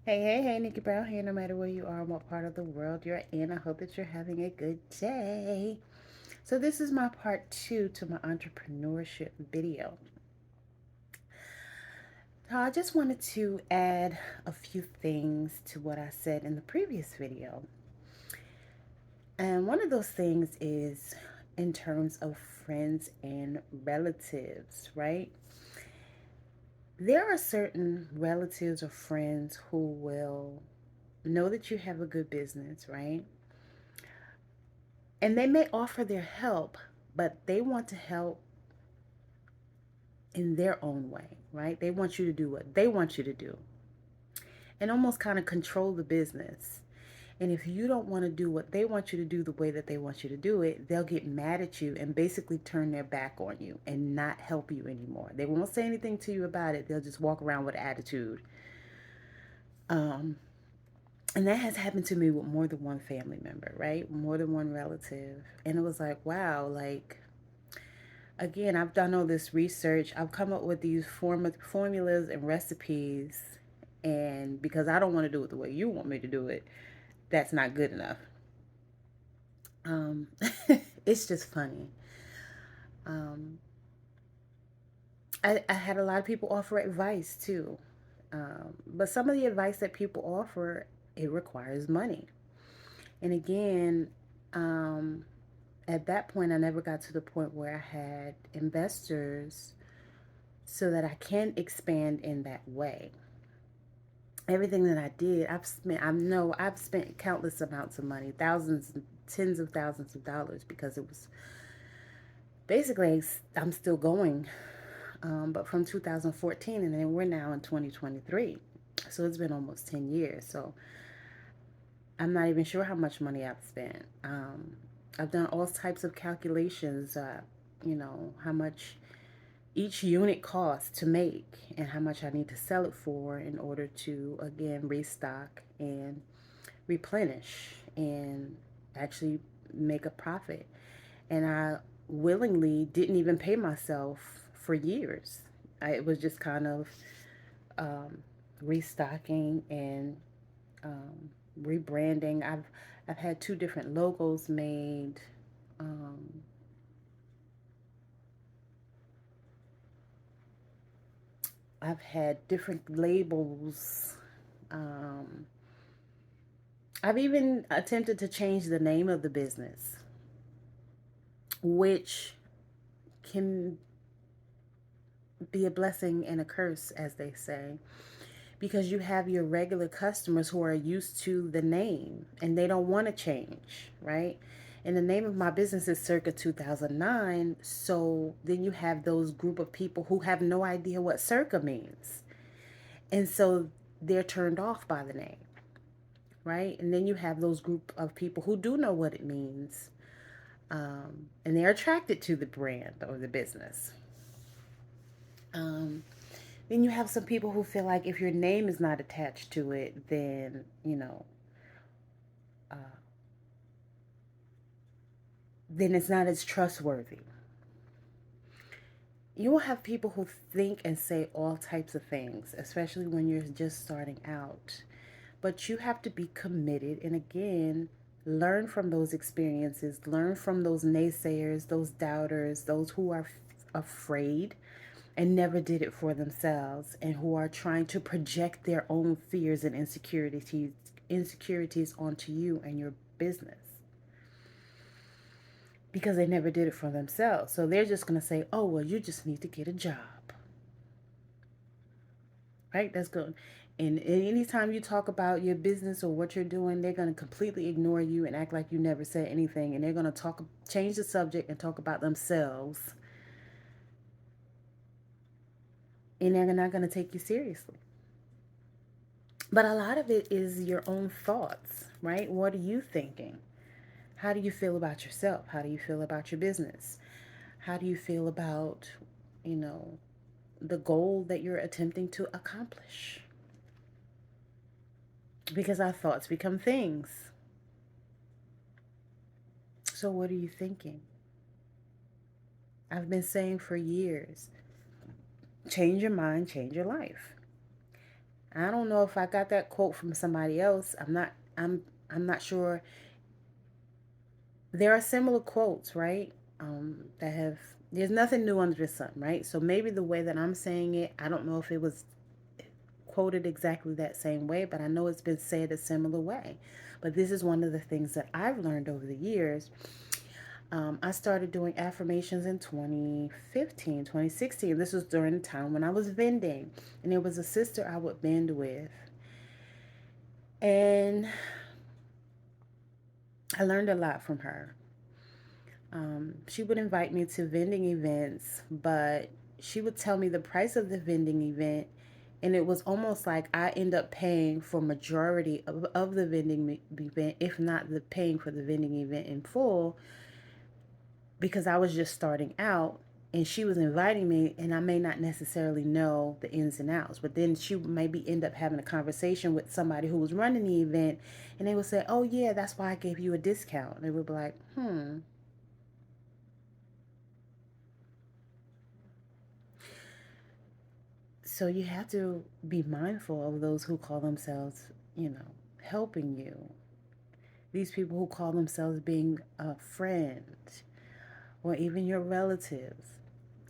Hey, Nikki Brown here. No matter where you are and what part of the world you're in, I hope that you're having a good day. So, this is my part two to my entrepreneurship video. Now, I just wanted to add a few things to what I said in the previous video. And one of those things is in terms of friends and relatives, right? There are certain relatives or friends who will know that you have a good business, right? And they may offer their help, but they want to help in their own way, right? They want you to do what they want you to do and almost kind of control the business. And if you don't want to do what they want you to do the way that they want you to do it, they'll get mad at you and basically turn their back on you and not help you anymore. They won't say anything to you about it. They'll just walk around with attitude. Um, and that has happened to me with more than one family member, right? More than one relative. And it was like, wow, like again, I've done all this research. I've come up with these formulas and recipes. And because I don't want to do it the way you want me to do it, that's not good enough. Um, it's just funny. Um, I had a lot of people offer advice too. But some of the advice that people offer, it requires money. And again, um, at that point, I never got to the point where I had investors so that I can expand in that way. Everything that I did, I've spent countless amounts of money, thousands, tens of thousands of dollars because it was basically I'm still going. But from 2014 and then we're now in 2023. So it's been almost 10 years. So I'm not even sure how much money I've spent. I've done all types of calculations, how much each unit costs to make and how much I need to sell it for in order to, again, restock and replenish and actually make a profit. And I willingly didn't even pay myself for years. It was just kind of um, restocking and um, rebranding. I've had two different logos made. Um, I've had different labels. Um, I've even attempted to change the name of the business, which can be a blessing and a curse, as they say, because you have your regular customers who are used to the name and they don't want to change, right? And the name of my business is circa 2009. So then you have those group of people who have no idea what circa means. And so they're turned off by the name, right? And then you have those group of people who do know what it means, and they're attracted to the brand or the business. Um, then you have some people who feel like if your name is not attached to it, then, uh, then it's not as trustworthy. You will have people who think and say all types of things, especially when you're just starting out. But you have to be committed and again, learn from those experiences, learn from those naysayers, those doubters, those who are afraid and never did it for themselves and who are trying to project their own fears and insecurities onto you and your business because they never did it for themselves. So they're just going to say, "Oh, well, you just need to get a job." Right? That's good. And anytime you talk about your business or what you're doing, they're going to completely ignore you and act like you never said anything. And they're going to change the subject and talk about themselves. And they're not going to take you seriously. But a lot of it is your own thoughts, right? What are you thinking? How do you feel about yourself? How do you feel about your business? How do you feel about, you know, the goal that you're attempting to accomplish? Because our thoughts become things. So, what are you thinking? I've been saying for years, change your mind, change your life. I don't know if I got that quote from somebody else. I'm not sure. There are similar quotes, right? That have there's nothing new under the sun, right? So maybe the way that I'm saying it, I don't know if it was quoted exactly that same way, but I know it's been said a similar way. But this is one of the things that I've learned over the years. I started doing affirmations in 2015, 2016. This was during the time when I was vending, and there was a sister I would vend with, and I learned a lot from her. She would invite me to vending events, but she would tell me the price of the vending event, and it was almost like I end up paying for majority of the vending event, if not the paying for the vending event in full, because I was just starting out and she was inviting me and I may not necessarily know the ins and outs. But then she would maybe end up having a conversation with somebody who was running the event and they would say, "Oh yeah, that's why I gave you a discount." And they would be like, hmm. So you have to be mindful of those who call themselves, helping you. These people who call themselves being a friend or even your relatives,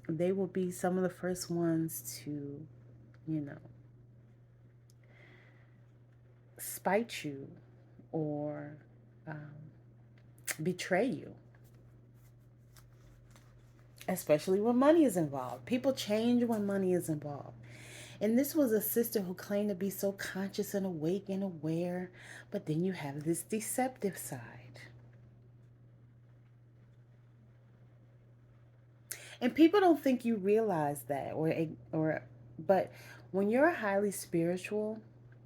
they will be some of the first ones to, you know, spite you or um, betray you, especially when money is involved. People change when money is involved. And this was a sister who claimed to be so conscious and awake and aware, but then you have this deceptive side. And people don't think you realize that or but when you're highly spiritual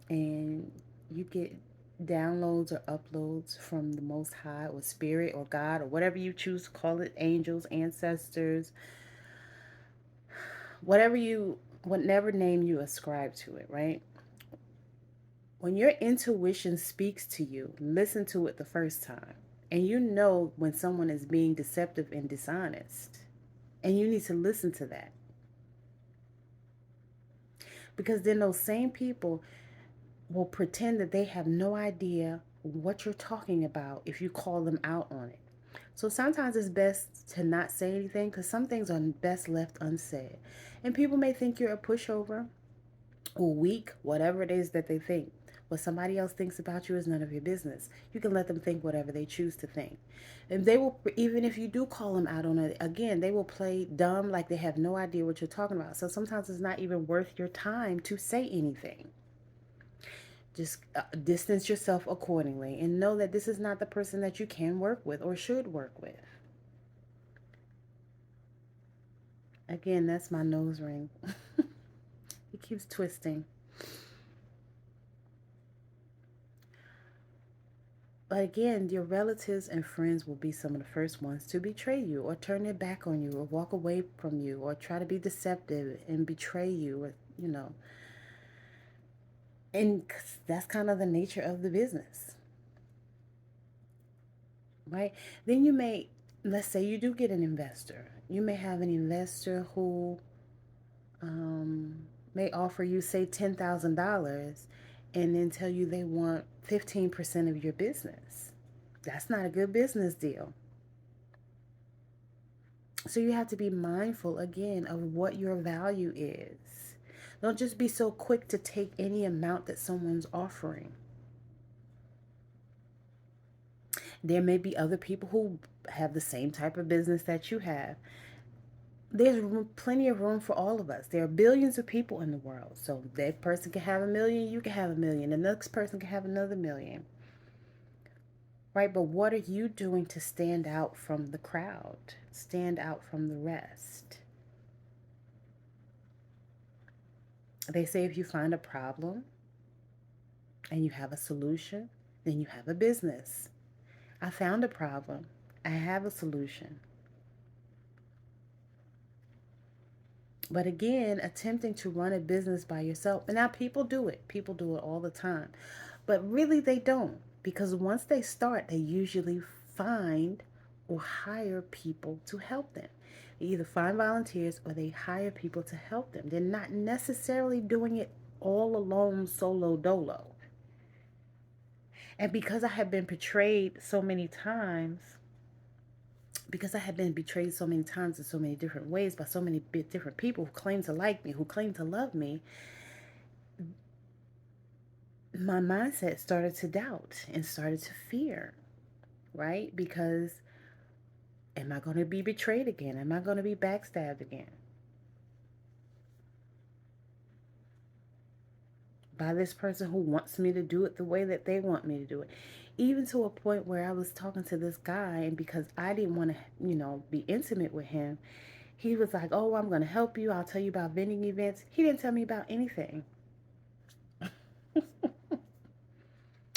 and you get downloads or uploads from the most high or spirit or God or whatever you choose to call it, angels, ancestors, whatever name you ascribe to it, right? When your intuition speaks to you, listen to it the first time. And you know when someone is being deceptive and dishonest. And you need to listen to that. Because then those same people will pretend that they have no idea what you're talking about if you call them out on it. So sometimes it's best to not say anything because some things are best left unsaid. And people may think you're a pushover or weak, whatever it is that they think. What somebody else thinks about you is none of your business. You can let them think whatever they choose to think. And they will, even if you do call them out on it, again, they will play dumb like they have no idea what you're talking about. So sometimes it's not even worth your time to say anything. Just distance yourself accordingly and know that this is not the person that you can work with or should work with. Again, that's my nose ring. It keeps twisting. But again, your relatives and friends will be some of the first ones to betray you or turn their back on you or walk away from you or try to be deceptive and betray you or. And that's kind of the nature of the business, right? Then let's say you do get an investor. You may have an investor who um, may offer you, say, $10,000 and then tell you they want 15% of your business. That's not a good business deal. So you have to be mindful again of what your value is. Don't just be so quick to take any amount that someone's offering. There may be other people who have the same type of business that you have. There's plenty of room for all of us. There are billions of people in the world. So that person can have 1 million, you can have 1 million. The next person can have another 1 million. Right? But what are you doing to stand out from the crowd? Stand out from the rest? They say if you find a problem and you have a solution, then you have a business. I found a problem. I have a solution. But again, attempting to run a business by yourself, and now people do it. People do it all the time. But really, they don't. Because once they start, they usually find or hire people to help them. They either find volunteers or they hire people to help them. They're not necessarily doing it all alone, solo dolo. And because I had been betrayed so many times, because I had been betrayed so many times in so many different ways by so many different people who claim to like me, who claim to love me, my mindset started to doubt and started to fear, right? Because am I going to be betrayed again? Am I going to be backstabbed again by this person who wants me to do it the way that they want me to do it? Even to a point where I was talking to this guy, and because I didn't want to, be intimate with him, he was like, "Oh, I'm going to help you. I'll tell you about vending events." He didn't tell me about anything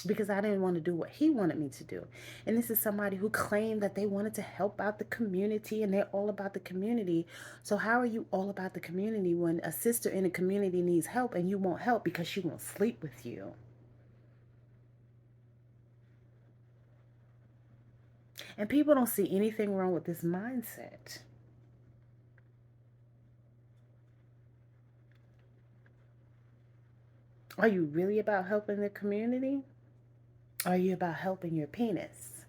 because I didn't want to do what he wanted me to do. And this is somebody who claimed that they wanted to help out the community, and they're all about the community. So how are you all about the community when a sister in the community needs help and you won't help because she won't sleep with you? And people don't see anything wrong with this mindset. Are you really about helping the community? Are you about helping your penis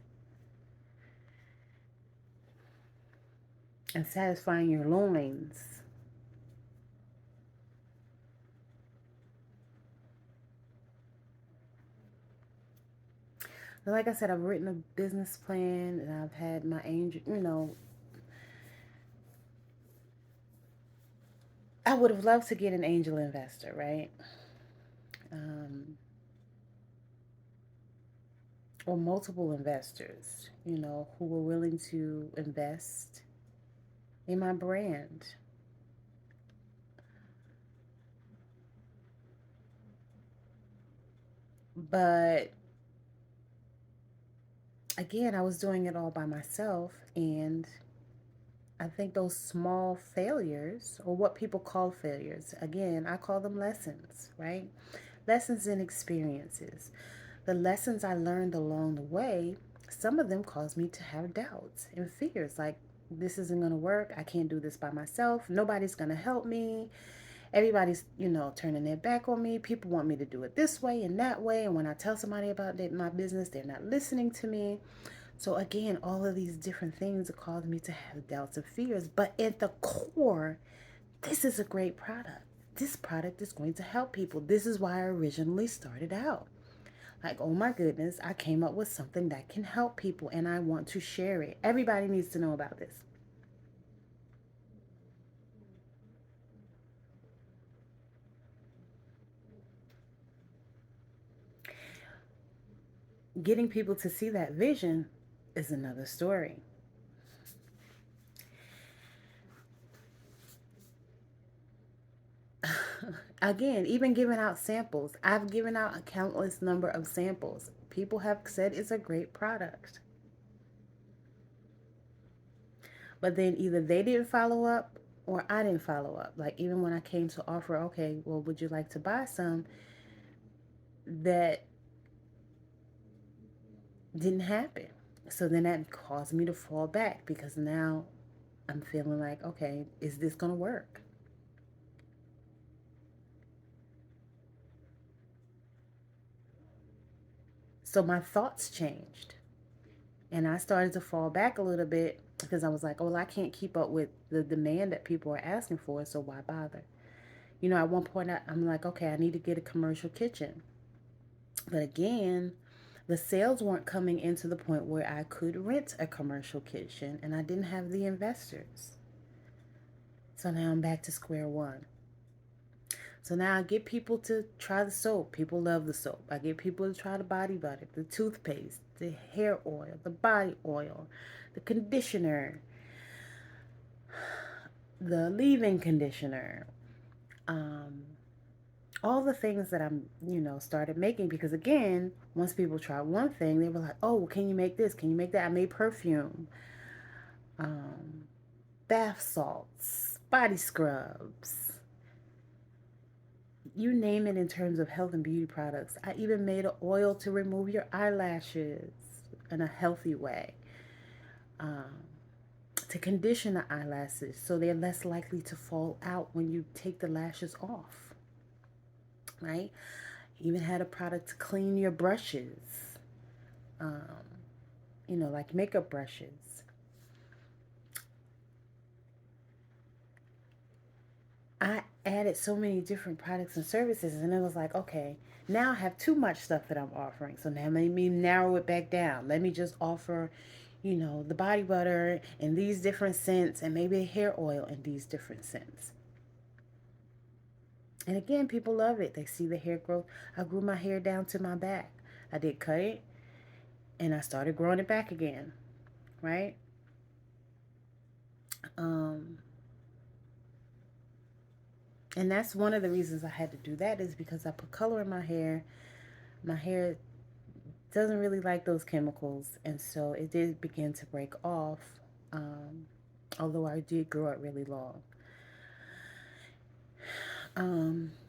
and satisfying your loins? Like I said, I've written a business plan and I've had my angel, I would have loved to get an angel investor, right? Um, or multiple investors, who were willing to invest in my brand. But again, I was doing it all by myself, and I think those small failures, or what people call failures, again, I call them lessons, right? Lessons and experiences. The lessons I learned along the way, some of them caused me to have doubts and fears like, this isn't going to work. I can't do this by myself. Nobody's going to help me. Everybody's, turning their back on me. People want me to do it this way and that way. And when I tell somebody about my business, they're not listening to me. So again, all of these different things caused me to have doubts and fears. But at the core, this is a great product. This product is going to help people. This is why I originally started out. Like, oh my goodness, I came up with something that can help people and I want to share it. Everybody needs to know about this. Getting people to see that vision is another story. Again, even giving out samples. I've given out a countless number of samples. People have said it's a great product. But then either they didn't follow up or I didn't follow up. Like even when I came to offer, okay, well, would you like to buy some? That didn't happen. So then that caused me to fall back because now I'm feeling like, okay, is this going to work? So my thoughts changed and I started to fall back a little bit because I was like, oh, well, I can't keep up with the demand that people are asking for, so why bother? At one point I'm like, okay, I need to get a commercial kitchen. But again, the sales weren't coming into the point where I could rent a commercial kitchen and I didn't have the investors. So now I'm back to square one. So now I get people to try the soap. People love the soap. I get people to try the body butter, the toothpaste, the hair oil, the body oil, the conditioner, the leave-in conditioner, um, all the things that I'm, started making because again, once people try one thing, they were like, "Oh, can you make this? Can you make that?" I made perfume, um, bath salts, body scrubs, you name it in terms of health and beauty products. I even made an oil to remove your eyelashes in a healthy way, um, to condition the eyelashes so they're less likely to fall out when you take the lashes off. right? Even had a product to clean your brushes, um, like makeup brushes. I added so many different products and services, and it was like, okay, now I have too much stuff that I'm offering. So now let me narrow it back down. Let me just offer, the body butter in these different scents, and maybe a hair oil in these different scents. And again, people love it. They see the hair growth. I grew my hair down to my back. I did cut it, and I started growing it back again, right? Um, and that's one of the reasons I had to do that, is because I put color in my hair. My hair doesn't really like those chemicals, and so it did begin to break off. Um, Although I did grow it really long.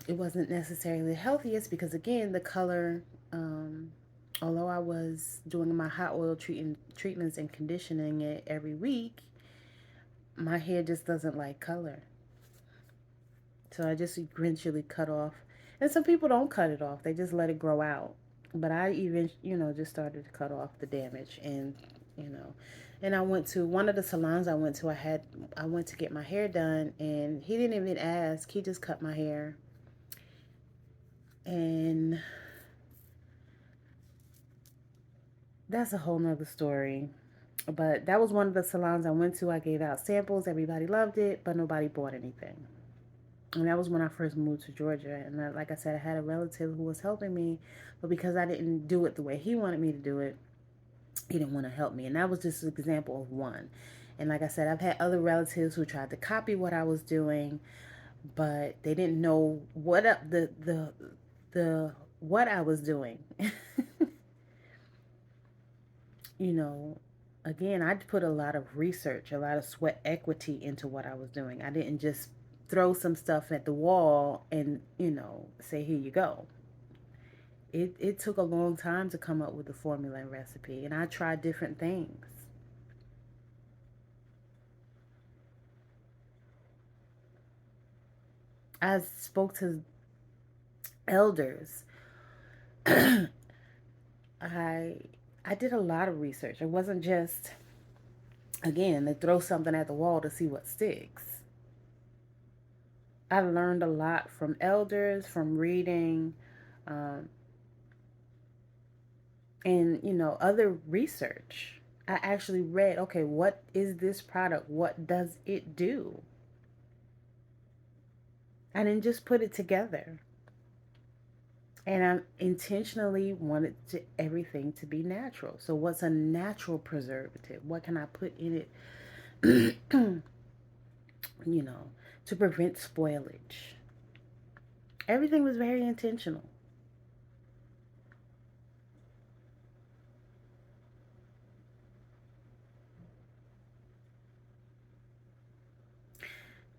It wasn't necessarily the healthiest because, again, the color, um, although I was doing my hot oil treatments and conditioning it every week, my hair just doesn't like color. So I just eventually cut off. And some people don't cut it off, they just let it grow out. But I even, just started to cut off the damage. You know, and I went to one of the salons I went to. I went to get my hair done, and he didn't even ask. He just cut my hair. And that's a whole nother story. But that was one of the salons I went to. I gave out samples. Everybody loved it, but nobody bought anything. And that was when I first moved to Georgia. And like I said, I had a relative who was helping me, but because I didn't do it the way he wanted me to do it, he didn't want to help me. And that was just an example of one. And like I said, I've had other relatives who tried to copy what I was doing, but they didn't know the what I was doing. you know, Again, I put a lot of research, a lot of sweat equity into what I was doing. I didn't just throw some stuff at the wall and, say, here you go. It took a long time to come up with the formula and recipe, and I tried different things. I spoke to elders. I I did a lot of research. It wasn't just, again, to throw something at the wall to see what sticks. I learned a lot from elders, from reading, um, and other research. I actually read, okay, what is this product? What does it do? I didn't just put it together. And I intentionally wanted everything to be natural. So, what's a natural preservative? What can I put in it, you know, to prevent spoilage? Everything was very intentional.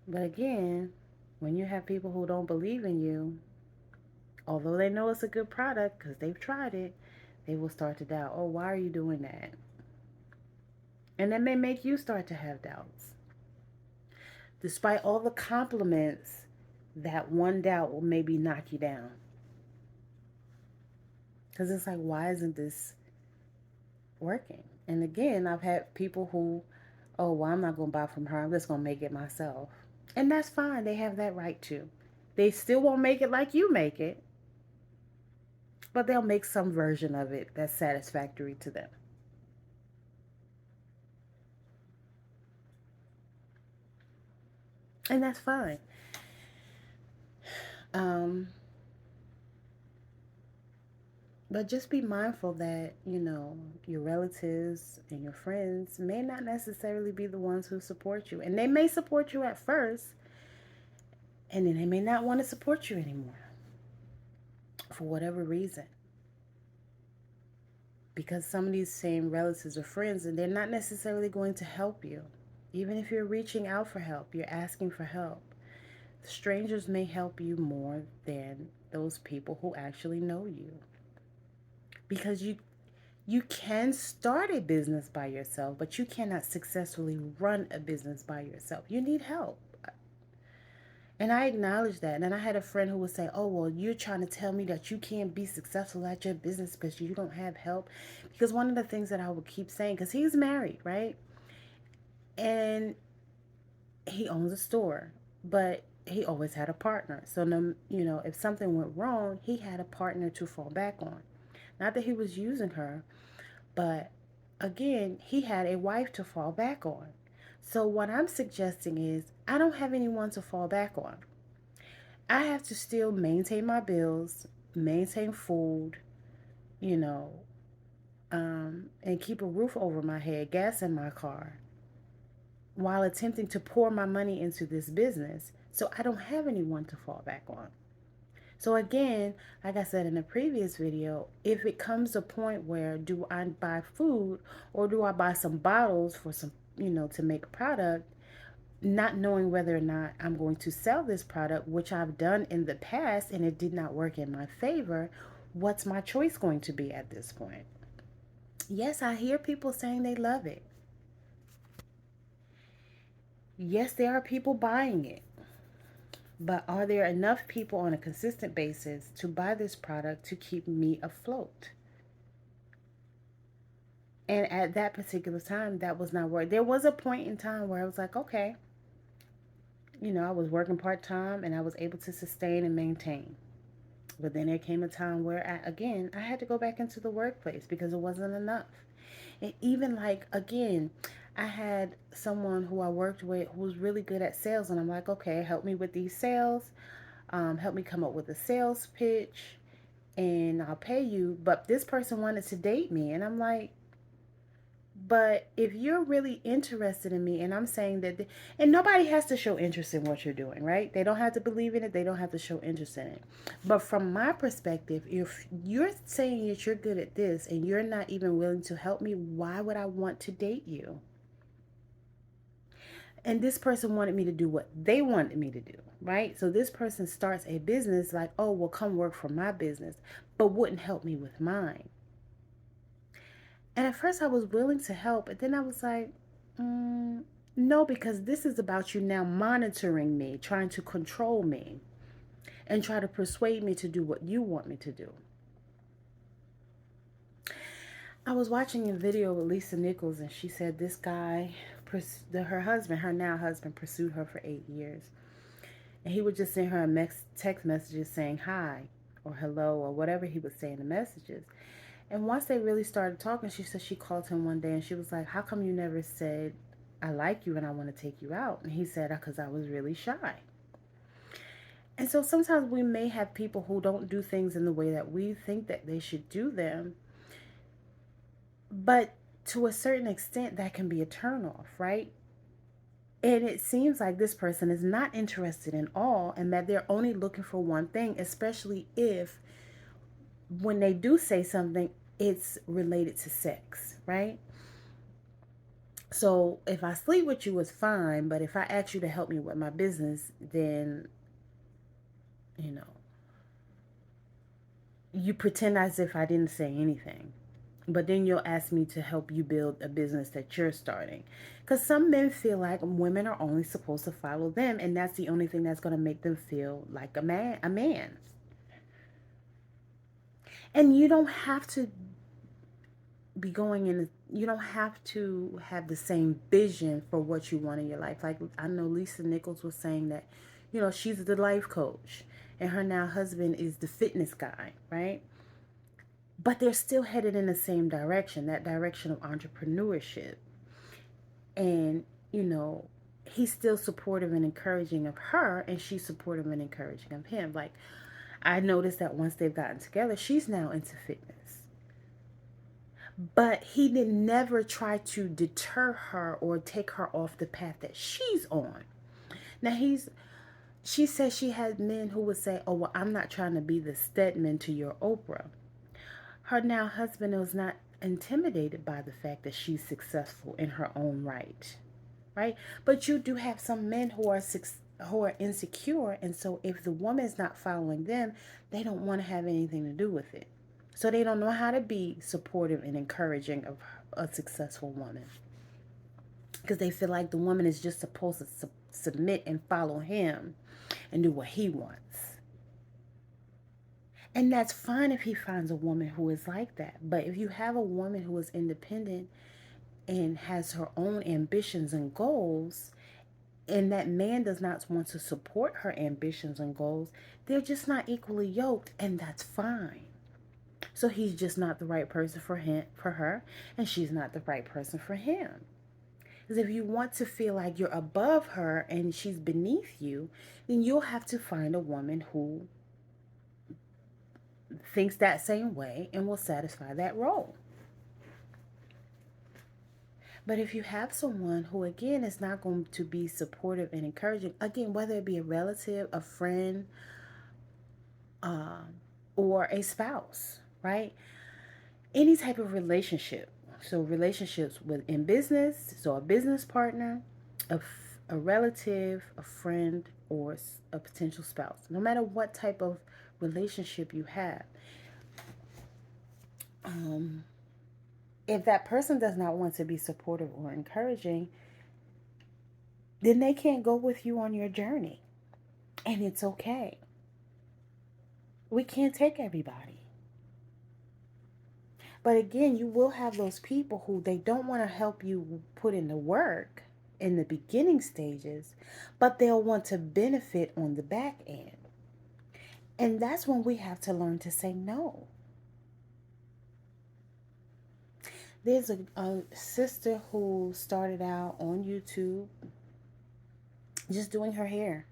But again, when you have people who don't believe in you, although they know it's a good product because they've tried it, they will start to doubt, oh, why are you doing that? And that may make you start to have doubts. Despite all the compliments, that one doubt will maybe knock you down. Because it's like, why isn't this working? And again, I've had people who, oh, well, I'm not going to buy from her. I'm just going to make it myself. And that's fine. They have that right to. They still won't make it like you make it, but they'll make some version of it that's satisfactory to them. And that's fine. Um, but just be mindful that, your relatives and your friends may not necessarily be the ones who support you. And they may support you at first, and then they may not want to support you anymore for whatever reason. Because some of these same relatives or friends, and they're not necessarily going to help you. Even if you're reaching out for help, you're asking for help. Strangers may help you more than those people who actually know you. Because you can start a business by yourself, but you cannot successfully run a business by yourself. You need help. And I acknowledge that. And I had a friend who would say, oh, well, you're trying to tell me that you can't be successful at your business because you don't have help. Because one of the things that I would keep saying, because he's married, right? And he owns a store, but he always had a partner. So, no, if something went wrong, he had a partner to fall back on. Not that he was using her, but again, he had a wife to fall back on. So, what I'm suggesting is, I don't have anyone to fall back on. I have to still maintain my bills, maintain food, you know, and keep a roof over my head, gas in my car, while attempting to pour my money into this business. So I don't have anyone to fall back on. So again, like I said in a previous video, if it comes to a point where do I buy food or do I buy some bottles for some, to make a product, not knowing whether or not I'm going to sell this product, which I've done in the past and it did not work in my favor, what's my choice going to be at this point? Yes, I hear people saying they love it. Yes, there are people buying it. But are there enough people on a consistent basis to buy this product to keep me afloat? And at that particular time, that was not work. There was a point in time where I was like, okay, I was working part time and I was able to sustain and maintain. But then there came a time where, I had to go back into the workplace because it wasn't enough. And even like, again, I had someone who I worked with who was really good at sales. And I'm like, okay, help me with these sales. Help me come up with a sales pitch and I'll pay you. But this person wanted to date me. And I'm like, but if you're really interested in me and I'm saying that, and nobody has to show interest in what you're doing, right? They don't have to believe in it. They don't have to show interest in it. But from my perspective, if you're saying that you're good at this and you're not even willing to help me, why would I want to date you? And this person wanted me to do what they wanted me to do, right? So this person starts a business like, oh, well, come work for my business, but wouldn't help me with mine. And at first I was willing to help, but then I was like, no, because this is about you now monitoring me, trying to control me, and try to persuade me to do what you want me to do. I was watching a video with Lisa Nichols, and she said this guy, her now husband, pursued her for 8 years. And he would just send her a text messages saying hi or hello or whatever he would say in the messages. And once they really started talking, she said she called him one day and she was like, how come you never said, I like you and I want to take you out? And he said, because I was really shy. And so sometimes we may have people who don't do things in the way that we think that they should do them. But to a certain extent, that can be a turnoff, right? And it seems like this person is not interested in all and that they're only looking for one thing, especially if when they do say something, it's related to sex, right? So if I sleep with you, it's fine. But if I ask you to help me with my business, then, you pretend as if I didn't say anything. But then you'll ask me to help you build a business that you're starting. Because some men feel like women are only supposed to follow them. And that's the only thing that's going to make them feel like a man. And you don't have to be going in, you don't have to have the same vision for what you want in your life. Like I know Lisa Nichols was saying that, she's the life coach and her now husband is the fitness guy, right? But they're still headed in the same direction, that direction of entrepreneurship. And, he's still supportive and encouraging of her and she's supportive and encouraging of him. Like I noticed that once they've gotten together, she's now into fitness. But he did never try to deter her or take her off the path that she's on. Now she says she had men who would say, oh, well, I'm not trying to be the Stedman to your Oprah. Her now husband was not intimidated by the fact that she's successful in her own right. Right? But you do have some men who are insecure. And so if the woman is not following them, they don't want to have anything to do with it. So they don't know how to be supportive and encouraging of a successful woman. Because they feel like the woman is just supposed to submit and follow him. and do what he wants. And that's fine if he finds a woman who is like that. But if you have a woman who is independent and has her own ambitions and goals, and that man does not want to support her ambitions and goals, they're just not equally yoked, and that's fine. So he's just not the right person for her, and she's not the right person for him. Because if you want to feel like you're above her and she's beneath you, then you'll have to find a woman who thinks that same way and will satisfy that role. But if you have someone who, again, is not going to be supportive and encouraging, again, whether it be a relative, a friend, um, or a spouse, right? Any type of relationship. So relationships within business, so a business partner, a relative, a friend, or a potential spouse. No matter what type of relationship you have, if that person does not want to be supportive or encouraging, then they can't go with you on your journey. And it's okay. We can't take everybody. But again, you will have those people who they don't want to help you put in the work in the beginning stages, but they'll want to benefit on the back end. And that's when we have to learn to say no. There's a sister who started out on YouTube just doing her hair.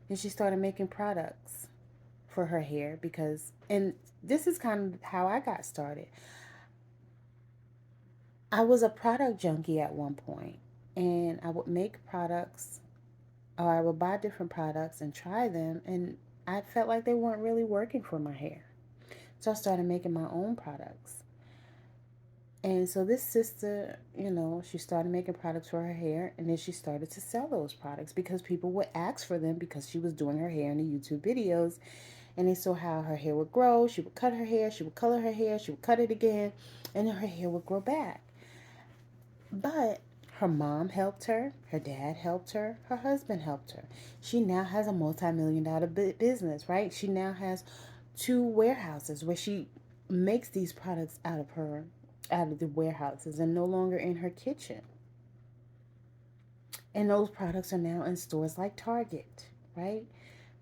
And she started making products for her hair because, and this is kind of how I got started. I was a product junkie at one point, and I would make products, or I would buy different products and try them, and I felt like they weren't really working for my hair. So I started making my own products. And so this sister, she started making products for her hair, and then she started to sell those products because people would ask for them because she was doing her hair in the YouTube videos, and they saw how her hair would grow. She would cut her hair, she would color her hair, she would cut it again, and then her hair would grow back. But her mom helped her, her dad helped her husband helped her. She now has a multi-million-dollar business, right? She now has 2 warehouses where she makes these products out of the warehouses and no longer in her kitchen. And those products are now in stores like Target, right?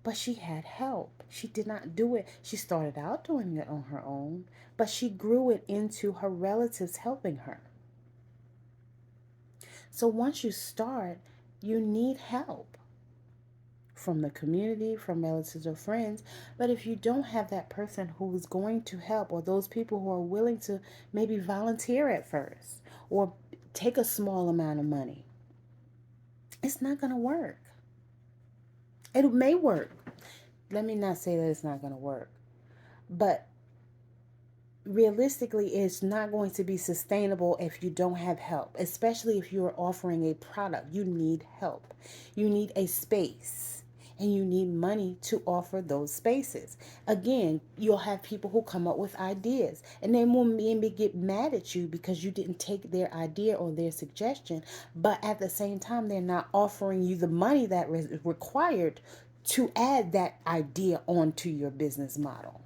But she had help. She did not do it. She started out doing it on her own, but she grew it into her relatives helping her. So once you start, you need help from the community, from relatives or friends. But if you don't have that person who is going to help, or those people who are willing to maybe volunteer at first or take a small amount of money, it's not going to work. It may work. Let me not say that it's not going to work. But realistically, it's not going to be sustainable if you don't have help, especially if you're offering a product. You need help. You need a space, and you need money to offer those spaces. Again, you'll have people who come up with ideas, and they will maybe get mad at you because you didn't take their idea or their suggestion, but at the same time, they're not offering you the money that is required to add that idea onto your business model.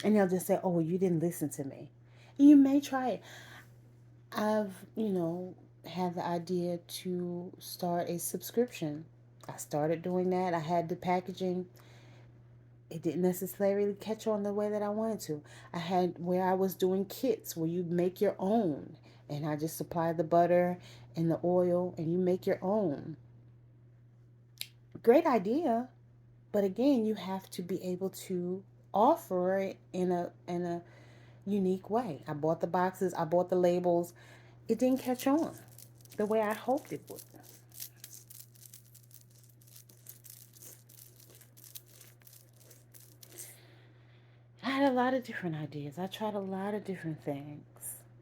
And they'll just say, oh, you didn't listen to me. And you may try it. I've, had the idea to start a subscription. I started doing that. I had the packaging. It didn't necessarily catch on the way that I wanted to. I had where I was doing kits where you make your own. And I just supply the butter and the oil and you make your own. Great idea. But again, you have to be able to offer it in a unique way. I bought the boxes, I bought the labels. It didn't catch on the way I hoped it would. I had a lot of different ideas. I tried a lot of different things.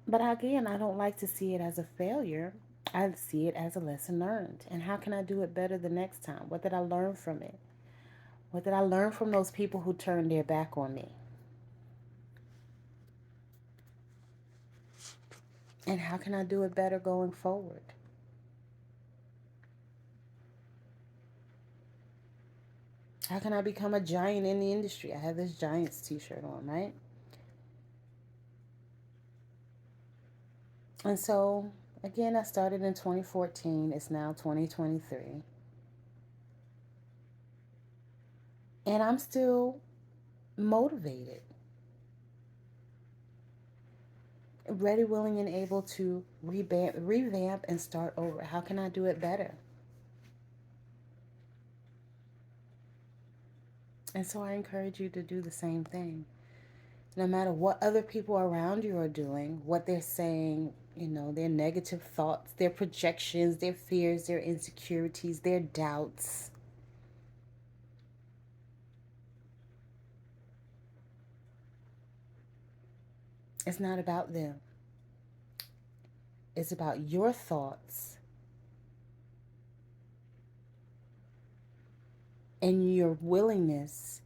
But again, I don't like to see it as a failure. I see it as a lesson learned. And how can I do it better the next time? What did I learn from it? What did I learn from those people who turned their back on me? And how can I do it better going forward? How can I become a giant in the industry? I have this Giants t-shirt on, right? And so, again, I started in 2014. It's now 2023. And I'm still motivated, ready, willing, and able to revamp and start over. How can I do it better? And so I encourage you to do the same thing. No matter what other people around you are doing, what they're saying, their negative thoughts, their projections, their fears, their insecurities, their doubts. It's not about them. It's about your thoughts and your willingness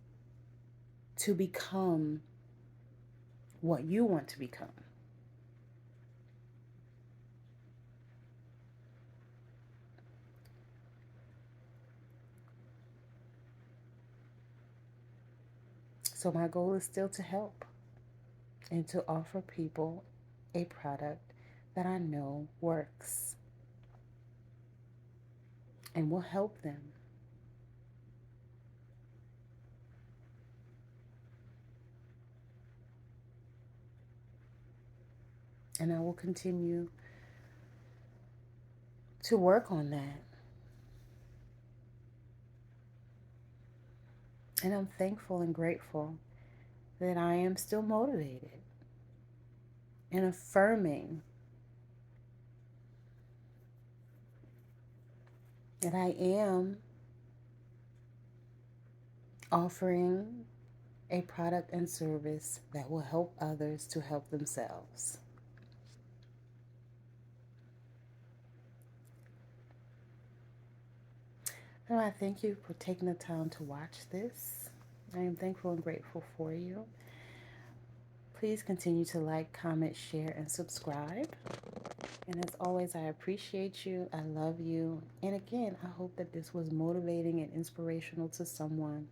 to become what you want to become. So my goal is still to help and to offer people a product that I know works and will help them. And I will continue to work on that. And I'm thankful and grateful that I am still motivated and affirming that I am offering a product and service that will help others to help themselves. And I thank you for taking the time to watch this. I am thankful and grateful for you. Please continue to like, comment, share, and subscribe. And as always, I appreciate you. I love you. And again, I hope that this was motivating and inspirational to someone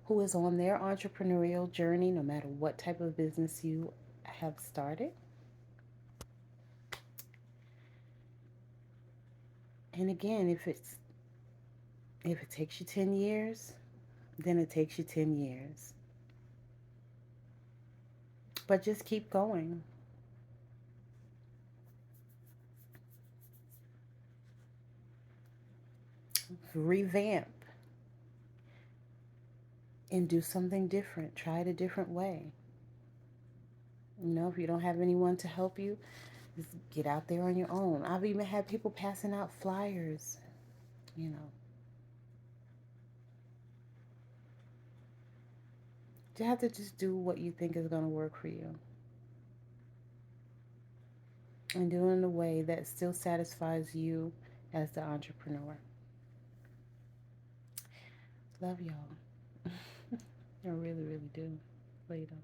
who is on their entrepreneurial journey, no matter what type of business you have started. And again, if it takes you 10 years, then it takes you 10 years. But just keep going. Revamp and do something different. Try it a different way. If you don't have anyone to help you, just get out there on your own. I've even had people passing out flyers, you know. You have to just do what you think is going to work for you. And do it in a way that still satisfies you as the entrepreneur. Love y'all. I really, really do. Later.